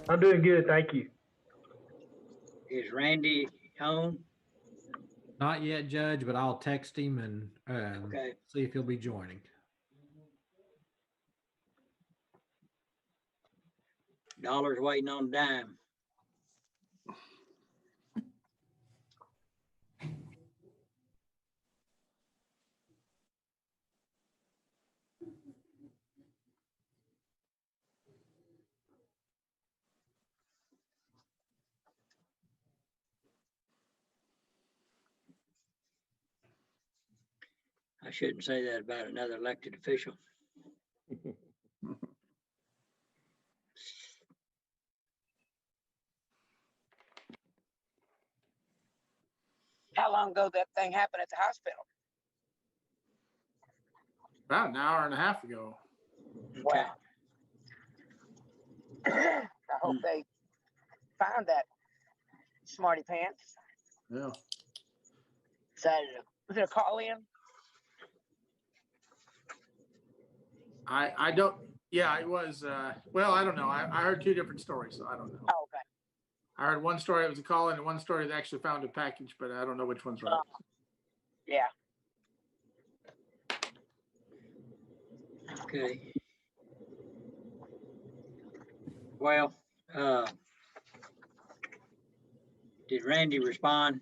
I'm doing good, thank you. Is Randy on? Not yet, Judge, but I'll text him and Okay. see if he'll be joining. Dollar's waiting on a dime. I shouldn't say that about another elected official. How long ago that thing happened at the hospital? About an hour and a half ago. Okay. Wow. I hope they found that smarty pants. Yeah. Was it a call in? I don't, yeah, it was, well, I don't know. I heard two different stories, so I don't know. Oh, okay. I heard one story, it was a call in, and one story they actually found a package, but I don't know which one's right. Yeah. Okay. Well, did Randy respond?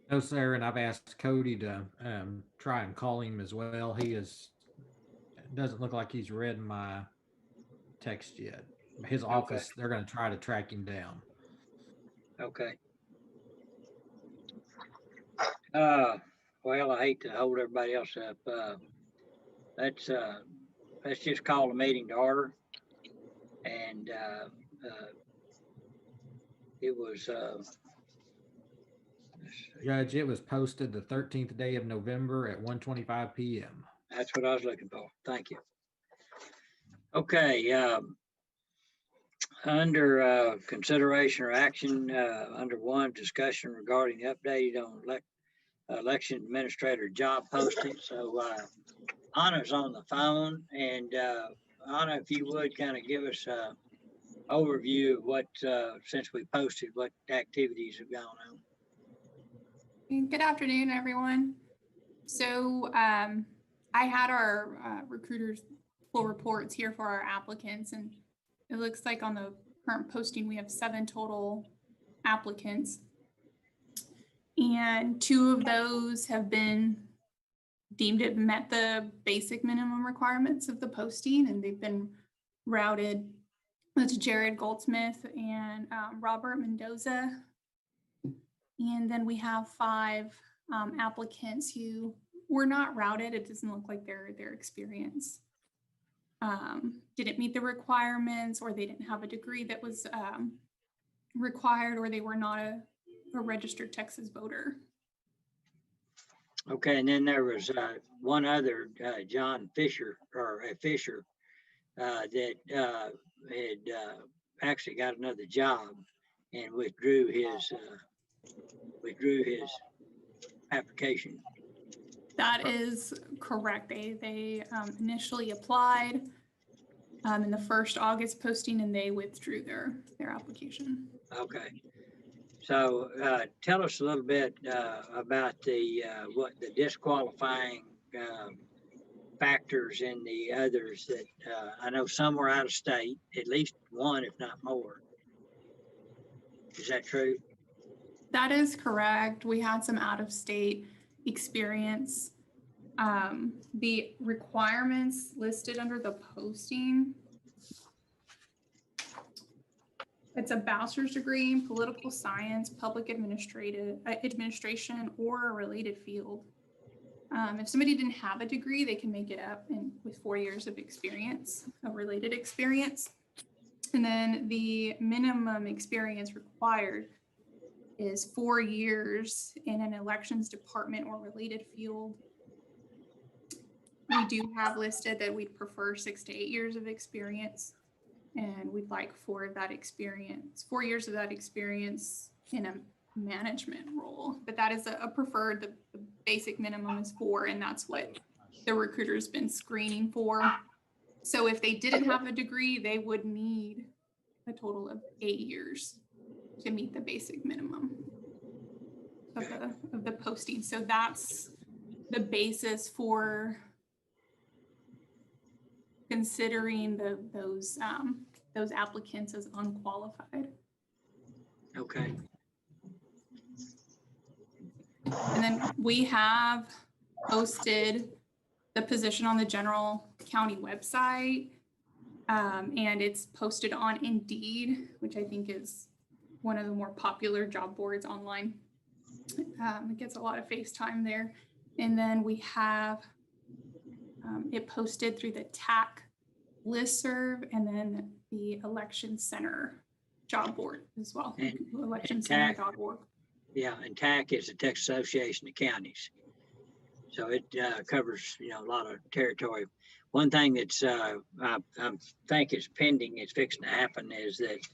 No, sir, and I've asked Cody to try and call him as well. He doesn't look like he's read my text yet. His office, they're going to try to track him down. Okay. Well, I hate to hold everybody else up. Let's just call the meeting to order. And it was Judge, it was posted the 13th day of November at 1:25 p.m. That's what I was looking for. Thank you. Okay. Under consideration or action, under one, discussion regarding the updated on election administrator job posting. So Anna's on the phone, and Anna, if you would kind of give us an overview of what, since we posted, what activities have gone on. Good afternoon, everyone. So I had our recruiters pull reports here for our applicants, and it looks like on the current posting, we have 7 total applicants. And 2 of those have been deemed to have met the basic minimum requirements of the posting, and they've been routed. That's Jared Goldsmith and Robert Mendoza. And then we have 5 applicants who were not routed. It doesn't look like their experience didn't meet the requirements, or they didn't have a degree that was required, or they were not a registered Texas voter. Okay, and then there was one other, John Fisher, or Fisher, that had actually got another job and withdrew his application. That is correct. They initially applied in the first August posting, and they withdrew their application. Okay. So tell us a little bit about what the disqualifying factors in the others that I know some were out of state, at least one, if not more. Is that true? That is correct. We had some out-of-state experience. The requirements listed under the posting, it's a bachelor's degree in political science, public administration, or a related field. If somebody didn't have a degree, they can make it up with 4 years of experience, of related experience. And then the minimum experience required is 4 years in an elections department or related field. We do have listed that we'd prefer 6 to 8 years of experience, and we'd like 4 years of that experience in a management role. But that is a preferred, the basic minimum is 4, and that's what the recruiter's been screening for. So if they didn't have a degree, they would need a total of 8 years to meet the basic minimum of the posting. So that's the basis for considering those applicants as unqualified. Okay, And then we have posted the position on the general county website. And it's posted on Indeed, which I think is one of the more popular job boards online. It gets a lot of face time there. And then we have it posted through the TAC listserv and then the Election Center job board as well, And electioncenter.org. yeah, and TAC is the Texas Association of Counties. So it covers, a lot of territory. One thing that's I think is pending, it's fixing to happen, is that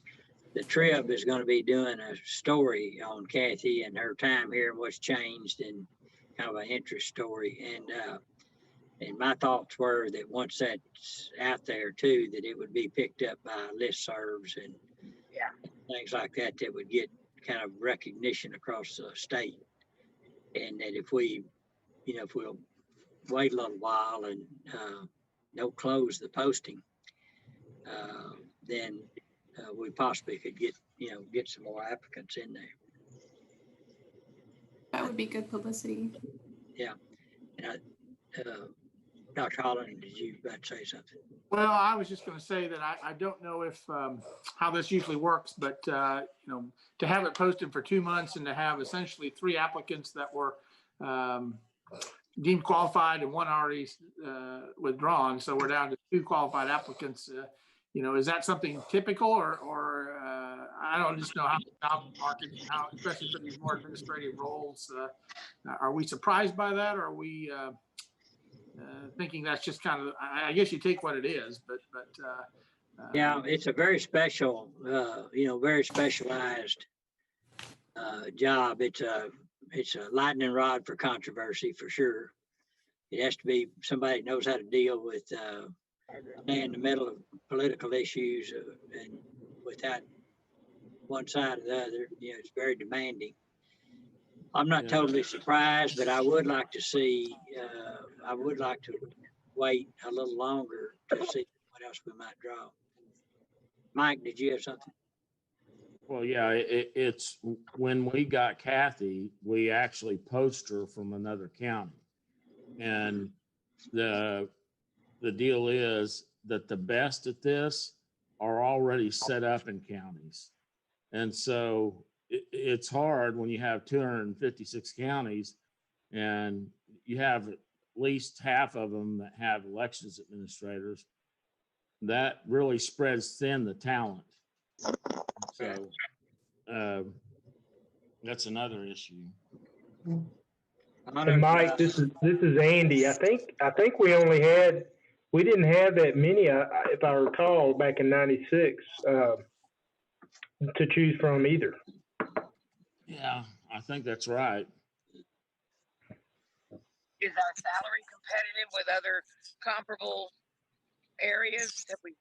the Trib is going to be doing a story on Kathy and her time here and what's changed, and kind of an interest story. And my thoughts were that once that's out there too, that it would be picked up by listservs and things like that, that would get kind of recognition across the state. And that if we, if we'll wait a little while and don't close the posting, then we possibly could get some more applicants in there. That would be good publicity. Yeah. And Dr. Holland, did you about to say something? Well, I was just going to say that I don't know if how this usually works, but to have it posted for 2 months and to have essentially 3 applicants that were deemed qualified and 1 already withdrawn, so we're down to 2 qualified applicants. Is that something typical, or I don't just know how the job market, how, especially for these more administrative roles, are we surprised by that, or are we thinking that's just kind of, I guess you take what it is, but Yeah, it's a very special, very specialized job. It's a lightning rod for controversy for sure. It has to be somebody that knows how to deal with stay in the middle of political issues and without one side or the other. It's very demanding. I'm not totally surprised, but I would like to see, I would like to wait a little longer to see what else we might draw. Mike, did you have something? Well, yeah, it's when we got Kathy, we actually poached her from another county. And the deal is that the best at this are already set up in counties. And so it's hard when you have 256 counties and you have at least half of them that have elections administrators. That really spreads thin the talent. So that's another issue. And Mike, this is Andy. I think we didn't have that many, if I recall, back in '96 to choose from either. Yeah, I think that's right. Is our salary competitive with other comparable areas? Have we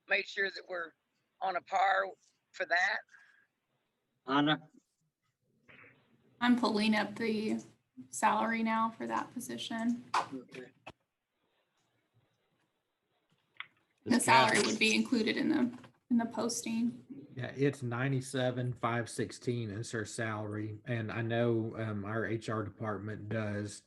made sure that we're on a par for that? Anna? I'm pulling up the salary now for that position. Okay. The salary would be included in the posting. Yeah, it's 97,516 is her salary, and I know our HR department does,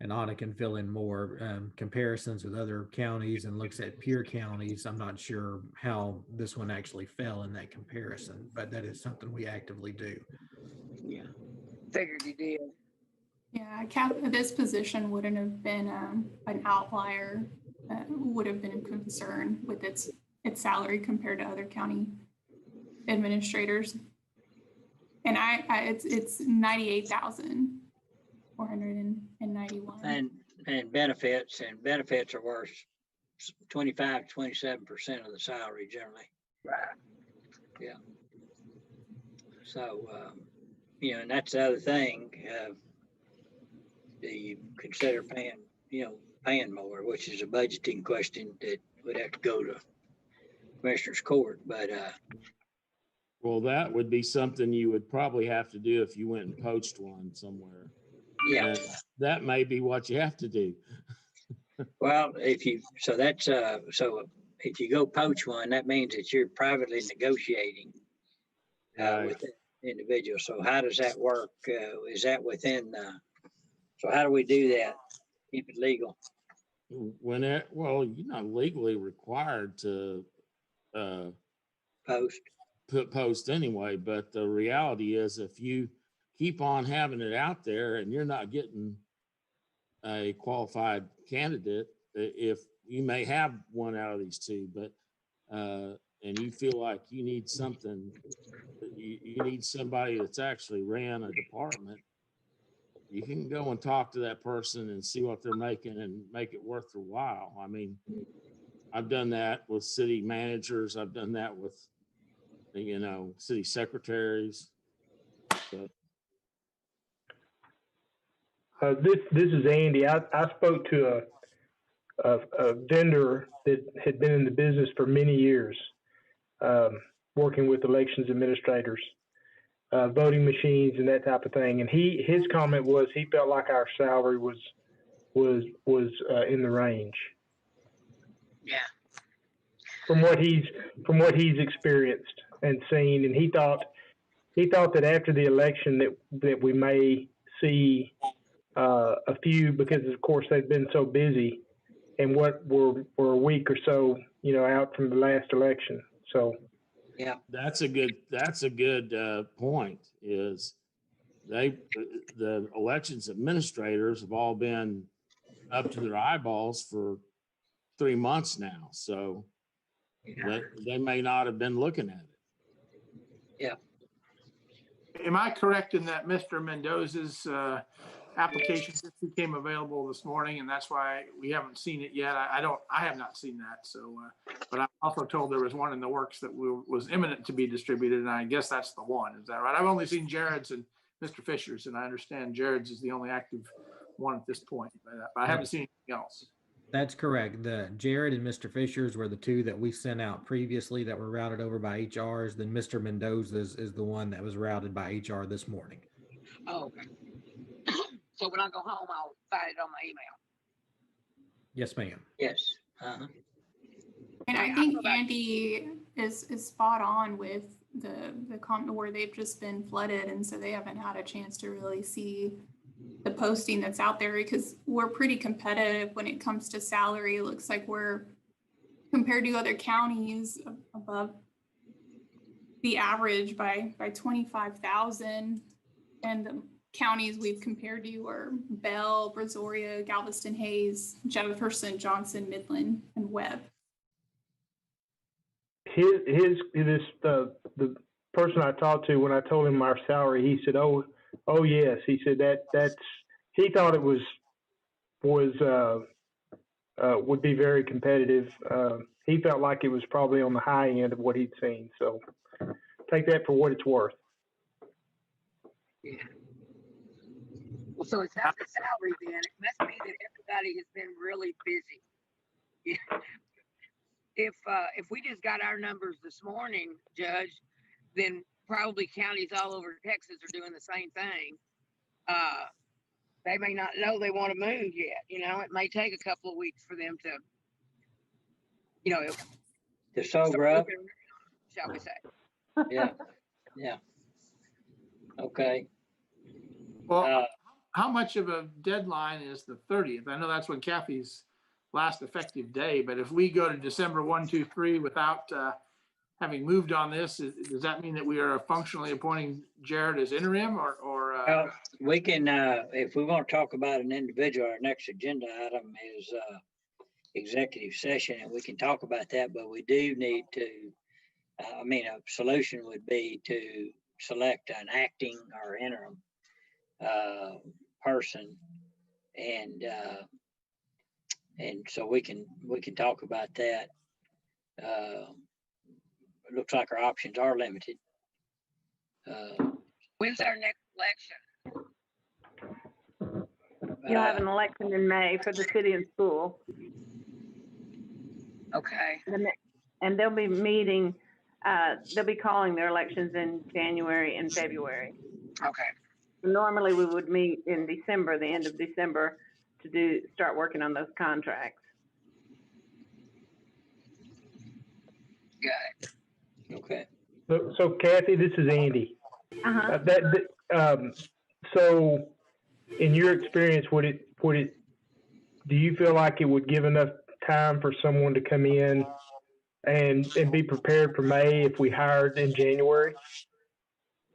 and Anna can fill in more comparisons with other counties and looks at peer counties. I'm not sure how this one actually fell in that comparison, but that is something we actively do. Yeah. Figured you did. Yeah, this position wouldn't have been an outlier. Would have been a concern with its salary compared to other county administrators. And it's 98,491. And benefits are worth 25 to 27% of the salary generally. Right. Yeah. So, and that's the other thing. Do you consider paying more, which is a budgeting question that would have to go to Commissioners Court, but, Well, that would be something you would probably have to do if you went and poached one somewhere. yeah. And that may be what you have to do. Well, so if you go poach one, that means that you're privately negotiating Right. with the individual. So how does that work? Is that within, so how do we do that? Keep it legal? Well, you're not legally required to Post? post anyway, but the reality is if you keep on having it out there and you're not getting a qualified candidate, if you may have one out of these two, but and you feel like you need something, you need somebody that's actually ran a department, you can go and talk to that person and see what they're making and make it worth their while. I mean, I've done that with city managers. I've done that with, city secretaries. So, This is Andy. I spoke to a vendor that had been in the business for many years, working with elections administrators, voting machines and that type of thing. And his comment was he felt like our salary was in the range Yeah. from what he's experienced and seen. And he thought that after the election that we may see a few, because of course they've been so busy and what we're a week or so, out from the last election. So Yeah. that's a good point. Is the elections administrators have all been up to their eyeballs for 3 months now, so they may not have been looking at it. Am I correct in that Mr. Mendoza's application just became available this morning, and that's why we haven't seen it yet? I have not seen that. So, but I'm also told there was one in the works that was imminent to be distributed, and I guess that's the one. Is that right? I've only seen Jared's and Mr. Fisher's, and I understand Jared's is the only active one at this point, but I haven't seen anything else. That's correct. The Jared and Mr. Fisher's were the two that we sent out previously that were routed over by HRs. Then Mr. Mendoza's is the one that was routed by HR this morning. Oh, okay. So when I go home, I'll find it on my email. Yes, ma'am. Yes. Uh-huh. And I I think feel like- Andy is spot on with the comment where they've just been flooded, and so they haven't had a chance to really see the posting that's out there, because we're pretty competitive when it comes to salary. It looks like we're, compared to other counties, above the average by 25,000. And the counties we've compared to are Bell, Brazoria, Galveston, Hayes, Jefferson, Johnson, Midland, and Webb. The person I talked to, when I told him our salary, he said, "Oh yes." He said that's he thought it would be very competitive. He felt like it was probably on the high end of what he'd seen. So take that for what it's worth. Yeah. Well, so it's not the salary then. It must be that everybody has been really busy. Yeah. If we just got our numbers this morning, Judge, then probably counties all over Texas are doing the same thing. They may not know they want to move yet. It may take a couple of weeks for them to, To sober up? shall we say. Yeah. Yeah. Okay. Well, how much of a deadline is the 30th? I know that's when Kathy's last effective day, but if we go to December 1, 2, 3 without having moved on this, does that mean that we are functionally appointing Jared as interim or Well, we can, if we want to talk about an individual, our next agenda item is executive session, and we can talk about that, but we do need to, a solution would be to select an acting or interim person, and so we can talk about that. It looks like our options are limited. When's our next election? You'll have an election in May for the city and school. Okay. and they'll be meeting, they'll be calling their elections in January and February. Okay. Normally, we would meet in December, the end of December, to start working on those contracts. Got it. Okay. So Kathy, this is Andy. Uh-huh. So in your experience, do you feel like it would give enough time for someone to come in and be prepared for May if we hired in January?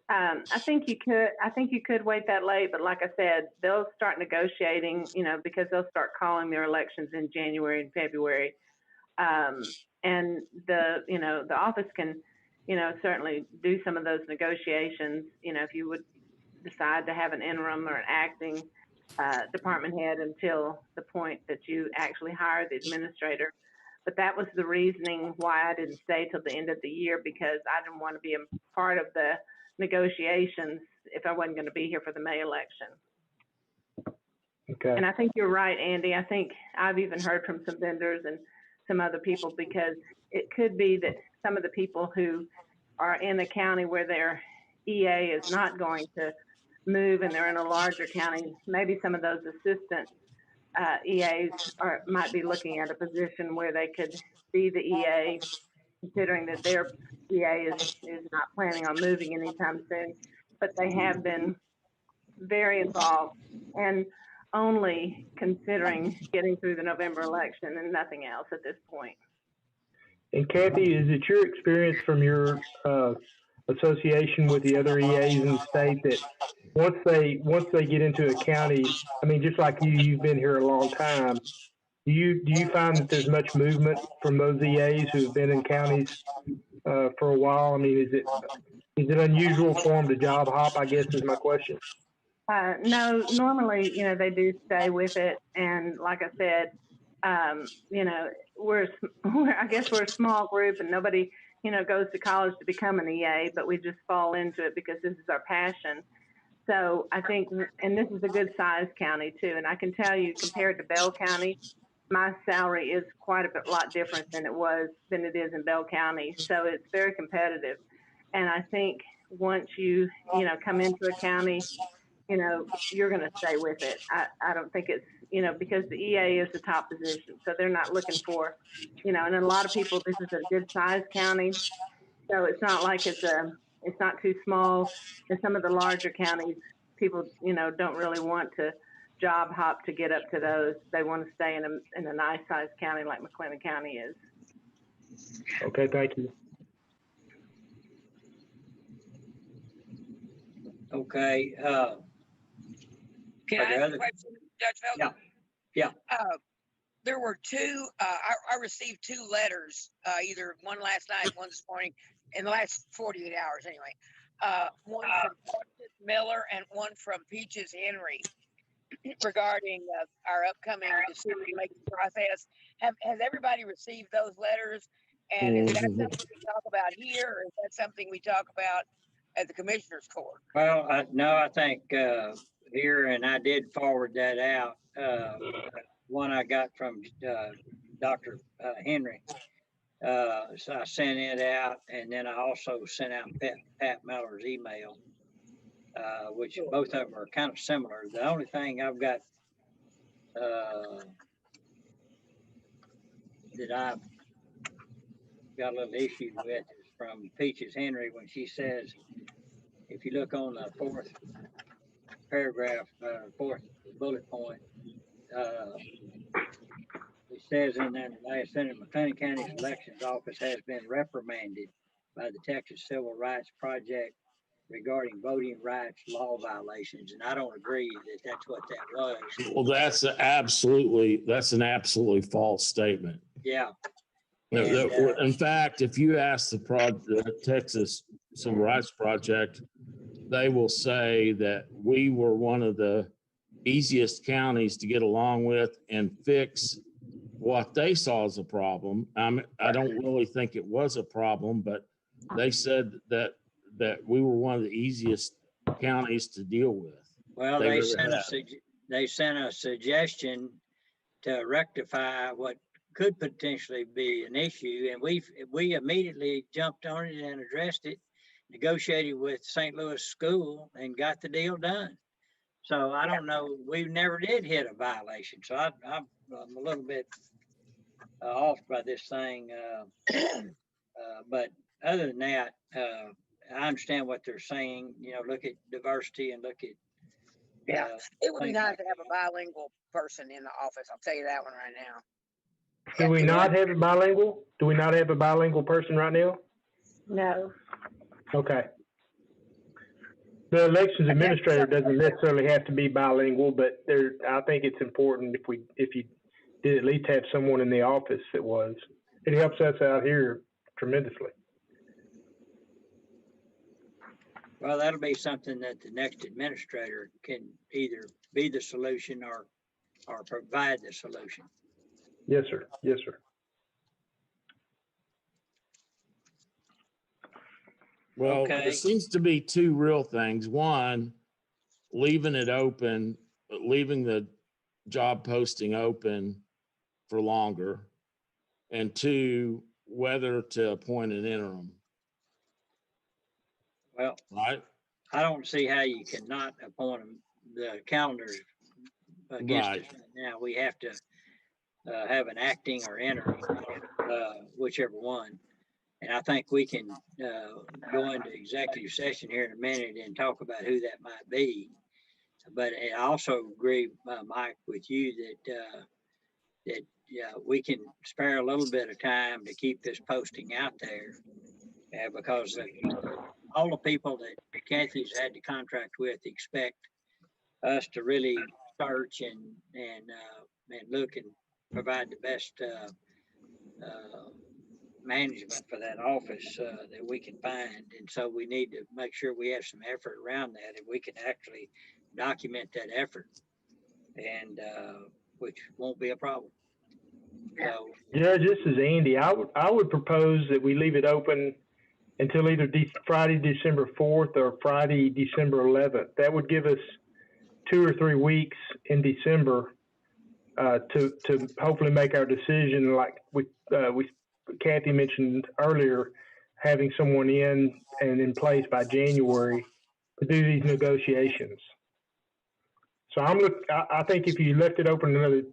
I think you could wait that late, but like I said, they'll start negotiating, because they'll start calling their elections in January and February. And the office can, certainly do some of those negotiations, if you would decide to have an interim or an acting department head until the point that you actually hire the administrator. But that was the reasoning why I didn't stay till the end of the year, because I didn't want to be a part of the negotiations if I wasn't going to be here for the May election. Okay. And I think you're right, Andy. I think I've even heard from some vendors and some other people, because it could be that some of the people who are in a county where their EA is not going to move and they're in a larger county, maybe some of those assistant EAs might be looking at a position where they could be the EA, considering that their EA is not planning on moving anytime soon. But they have been very involved and only considering getting through the November election and nothing else at this point. And Kathy, is it your experience from your association with the other EAs in the state that once they get into a county, I mean, just like you've been here a long time, do you find that there's much movement from those EAs who've been in counties for a while? I mean, is it unusual for them to job hop, I guess is my question. No, normally, they do stay with it. And like I said, I guess we're a small group and nobody, goes to college to become an EA, but we just fall into it because this is our passion. So I think, and this is a good sized county too. And I can tell you, compared to Bell County, my salary is quite a lot different than it is in Bell County. So it's very competitive. And I think once you, come into a county, you're going to stay with it. I don't think it's, because the EA is the top position. So they're not looking for, and a lot of people, this is a good sized county. So it's not like it's not too small. In some of the larger counties, people, don't really want to job hop to get up to those. They want to stay in a nice sized county like McLennan County is. Okay, thank you. Okay. Can Are I there ask other- a question, Judge Felton? Yeah. There were two, I received two letters, either one last night, one this morning, in the last 48 hours anyway. One from Francis Miller and one from Peaches Henry regarding our upcoming decision-making process. Has everybody received those letters? And is that something we talk about here, or is that something we talk about at the Commissioners Court? Well, no, I think here, and I did forward that out. One I got from Dr. Henry. So I sent it out, and then I also sent out Pat Miller's email, which both of them are kind of similar. The only thing I've got that I've got a little issue with is from Peaches Henry when she says, if you look on the fourth paragraph, fourth bullet point, it says in that last sentence, McLennan County's elections office has been reprimanded by the Texas Civil Rights Project regarding voting rights law violations. And I don't agree that that's what that was. Well, that's an absolutely false statement. Yeah. In fact, if you ask the Texas Civil Rights Project, they will say that we were one of the easiest counties to get along with and fix what they saw as a problem. I don't really think it was a problem, but they said that we were one of the easiest counties to deal with. Well, they sent a suggestion to rectify what could potentially be an issue, and we immediately jumped on it and addressed it, negotiated with St. Louis School and got the deal done. So I don't know, we never did hit a violation, so I'm a little bit off by this thing. But other than that, I understand what they're saying, look at diversity and look at. Yeah, it would be things nice like- to have a bilingual person in the office. I'll tell you that one right now. Do we not have a bilingual? Do we not have a bilingual person right now? No. Okay. The elections I guess administrator some- doesn't necessarily have to be bilingual, but I think it's important if you did at least have someone in the office that was. It helps us out here tremendously. Well, that'll be something that the next administrator can either be the solution or provide the solution. Yes, sir. Yes, sir. Well, Okay. there seems to be two real things. One, leaving it open, leaving the job posting open for longer. And two, whether to appoint an interim, Well, right? I don't see how you cannot appoint them. The calendar's against us Right. right now. We have to have an acting or interim, whichever one. And I think we can go into executive session here in a minute and talk about who that might be. But I also agree, Mike, with you that we can spare a little bit of time to keep this posting out there. Because all the people that Kathy's had to contract with expect us to really search and look and provide the best management for that office that we can find. And so we need to make sure we have some effort around that, and we can actually document that effort, and which won't be a problem. So, Yeah, this is Andy. I would propose that we leave it open until either Friday, December 4th or Friday, December 11th. That would give us 2 or 3 weeks in December to hopefully make our decision. Like Kathy mentioned earlier, having someone in place by January to do these negotiations. So I think if you left it open another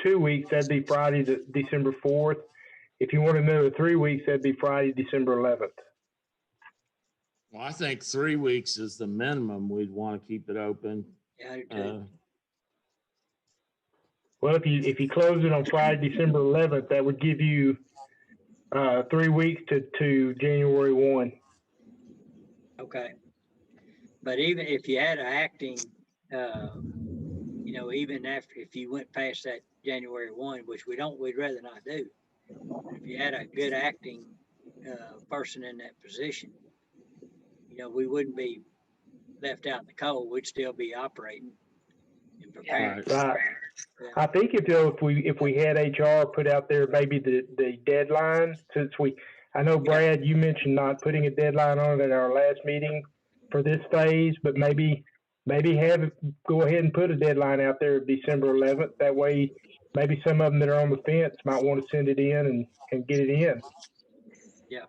2 weeks, that'd be Friday, December 4th. If you want another 3 weeks, that'd be Friday, December 11th. Well, I think 3 weeks is the minimum we'd want to keep it open. yeah, I do too. Well, if you close it on Friday, December 11th, that would give you 3 weeks to January 1. Okay. But even if you had an acting, even if you went past that January 1, which we'd rather not do. If you had a good acting person in that position, we wouldn't be left out in the cold. We'd still be operating and prepared. Right. I think if we had HR put out there maybe the deadline, since I know Brad, you mentioned not putting a deadline on it at our last meeting for this phase, but maybe go ahead and put a deadline out there of December 11th. That way, maybe some of them that are on the fence might want to send it in and get it in. Yeah.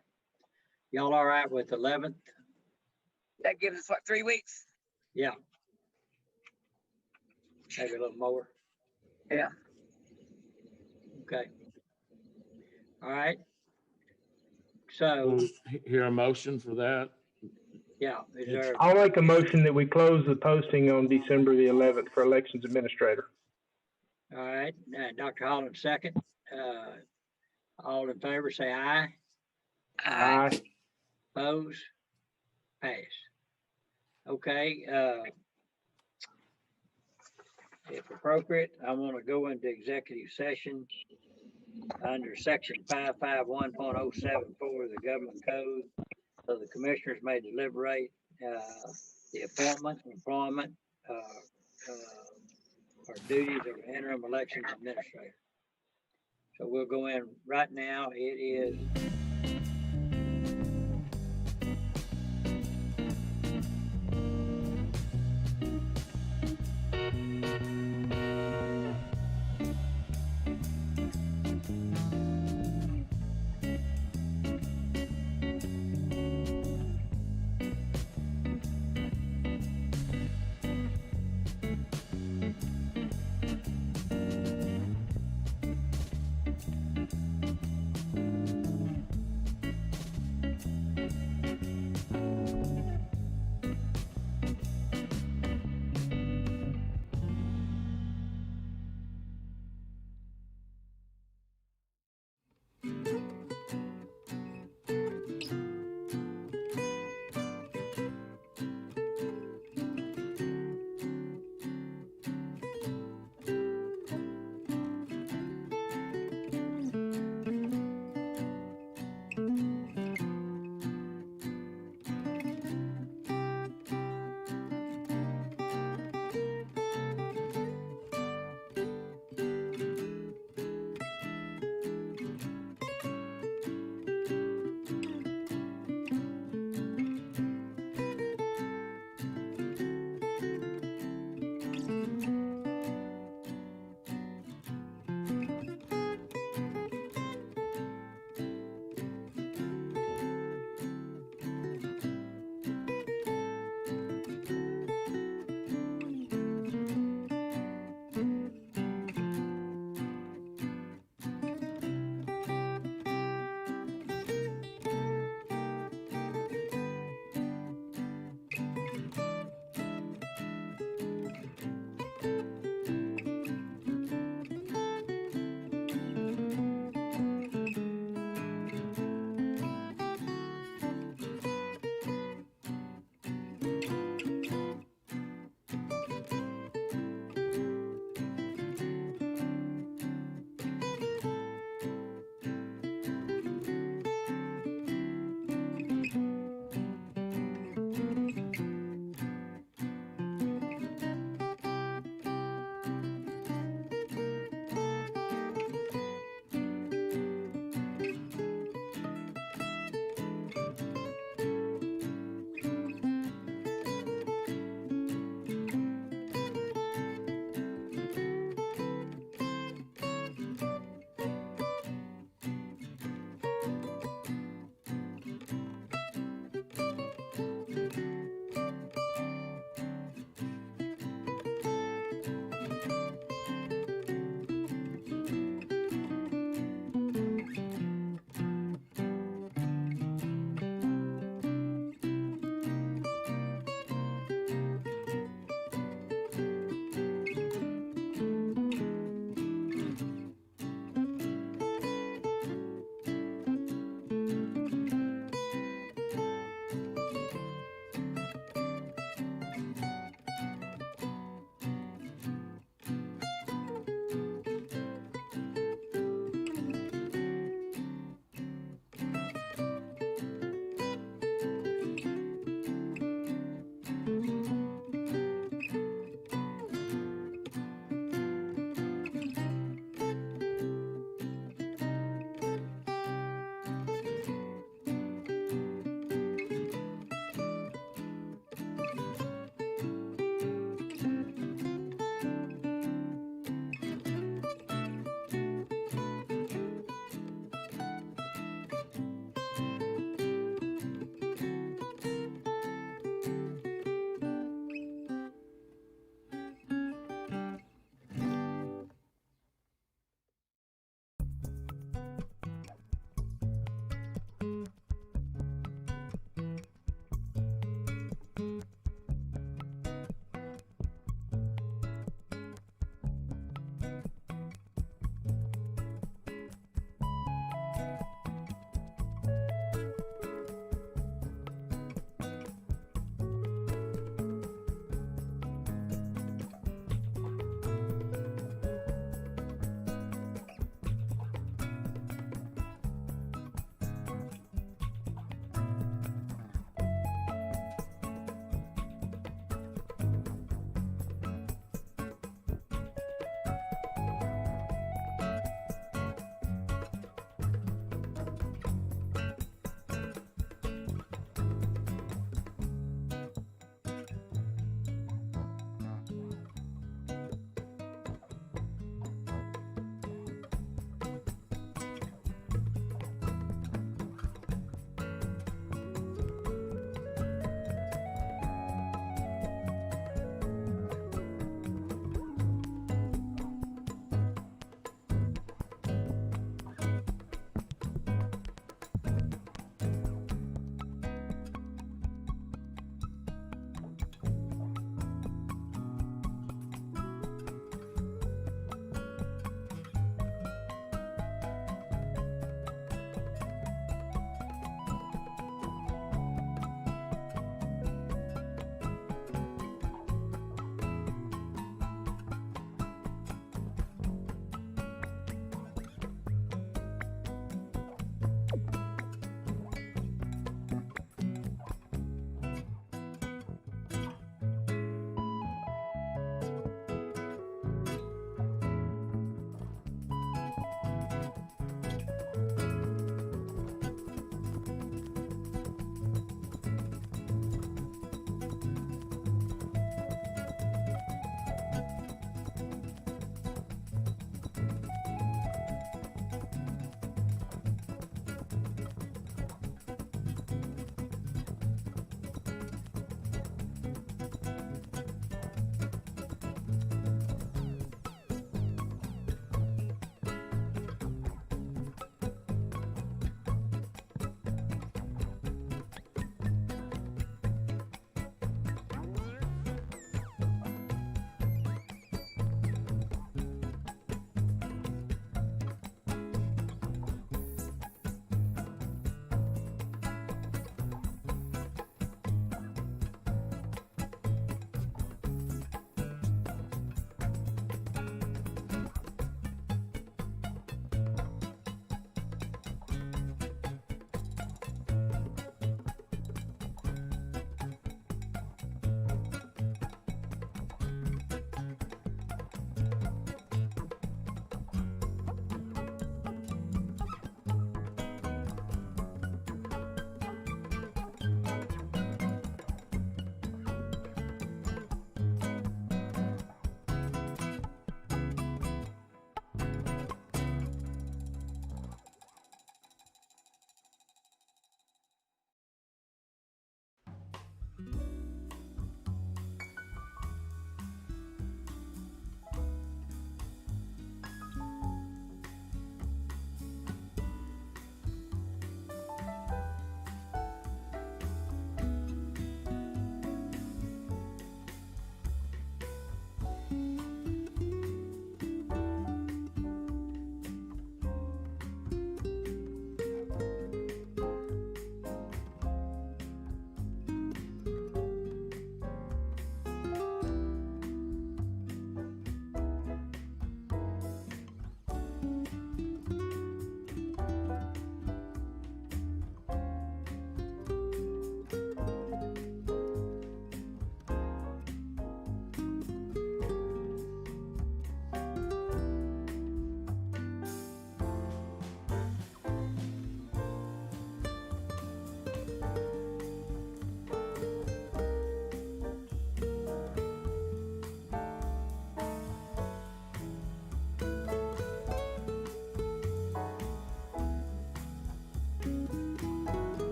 Y'all all right with 11th? That gives us what, 3 weeks? Yeah. Maybe a little more. Yeah. Okay. All right. So, We'll hear a motion for that. yeah, is there, I'll make a motion that we close the posting on December the 11th for elections administrator. all right, Dr. Holland, second. All in favor, say aye. Aye. Oppose? Pass. Okay, if appropriate, I want to go into executive session under section 551.074 of the government code. So the commissioners may deliberate the appointment, employment, or duties of interim elections administrator. So we'll go in right now. It is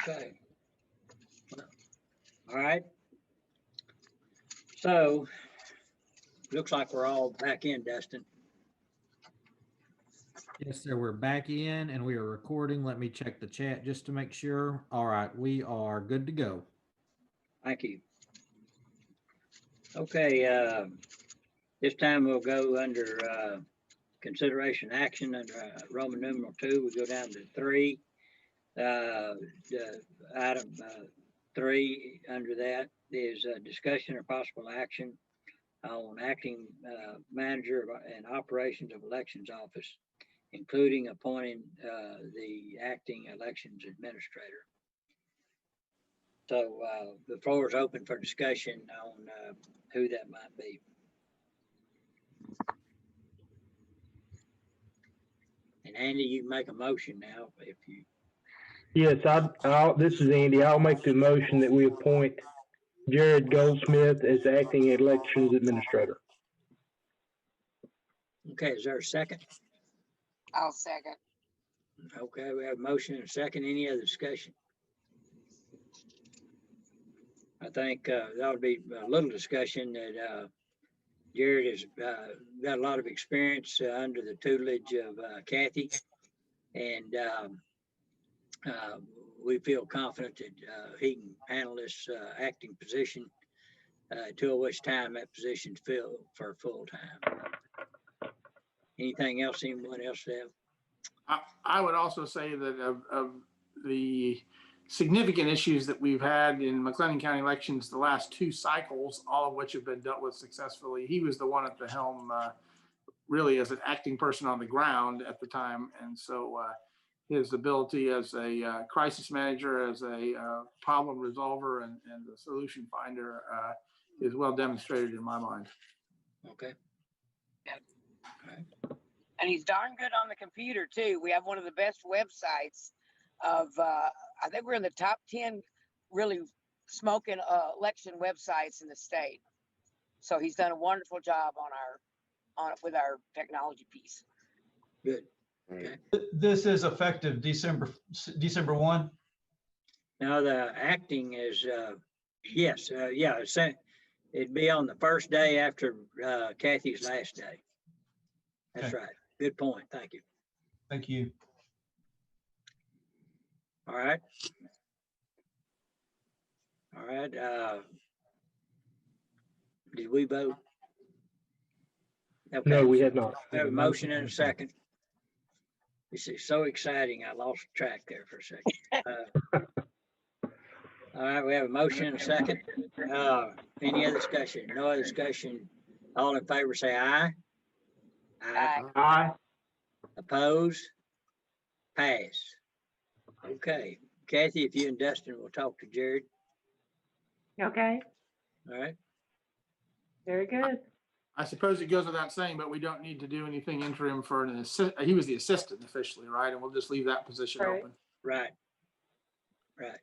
Okay. All right. So, looks like we're all back in, Dustin. Yes, sir. We're back in and we are recording. Let me check the chat just to make sure. All right, we are good to go. Thank you. Okay, this time we'll go under consideration action under Roman numeral 2. We go down to 3. The item 3 under that is discussion or possible action on acting manager and operations of elections office. including appointing the acting elections administrator. So the floor is open for discussion on who that might be. And Andy, you can make a motion now if you. Yes, this is Andy. I'll make the motion that we appoint Jared Goldsmith as acting elections administrator. Okay, is there a second? I'll second. Okay, we have a motion and a second. Any other discussion? I think that would be a little discussion that Jared has got a lot of experience under the tutelage of Kathy. And we feel confident that he can handle this acting position till which time that position's filled for full time. Anything else, anyone else have? I would also say that of the significant issues that we've had in McLennan County elections, the last 2 cycles, all of which have been dealt with successfully, he was the one at the helm, really as an acting person on the ground at the time. And so his ability as a crisis manager, as a problem resolver and a solution finder is well demonstrated in my mind. Okay. And he's darn good on the computer too. We have one of the best websites of, I think we're in the top 10 really smoking election websites in the state. So he's done a wonderful job with our technology piece. Good. Okay. This is effective December 1. Now the acting is, yes, yeah, it'd be on the first day after Kathy's last day. That's Okay. right. Good point. Thank you. Thank you. All right. All right. Did we vote? Okay. No, we have not. We have a motion and a second. This is so exciting. I lost track there for a second. All right, we have a motion and a second. Any other discussion? No other discussion. All in favor, say aye. Aye. Aye. Opposed? Pass. Okay. Kathy, if you and Dustin will talk to Jared. Okay, All right. very good. I suppose it goes without saying, but we don't need to do anything interim for an assist. He was the assistant officially, right? And we'll just leave that position Right. open. Right. Right.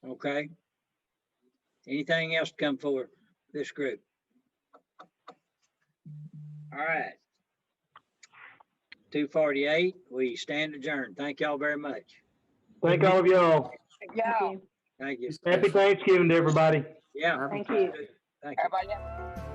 Okay. Anything else to come for this group? All right. 2:48, we stand adjourned. Thank y'all very much. Thank all of y'all. Yeah. Thank you. Thank you. Happy Thanksgiving to everybody. Yeah. Thank you. Thank you. Everybody.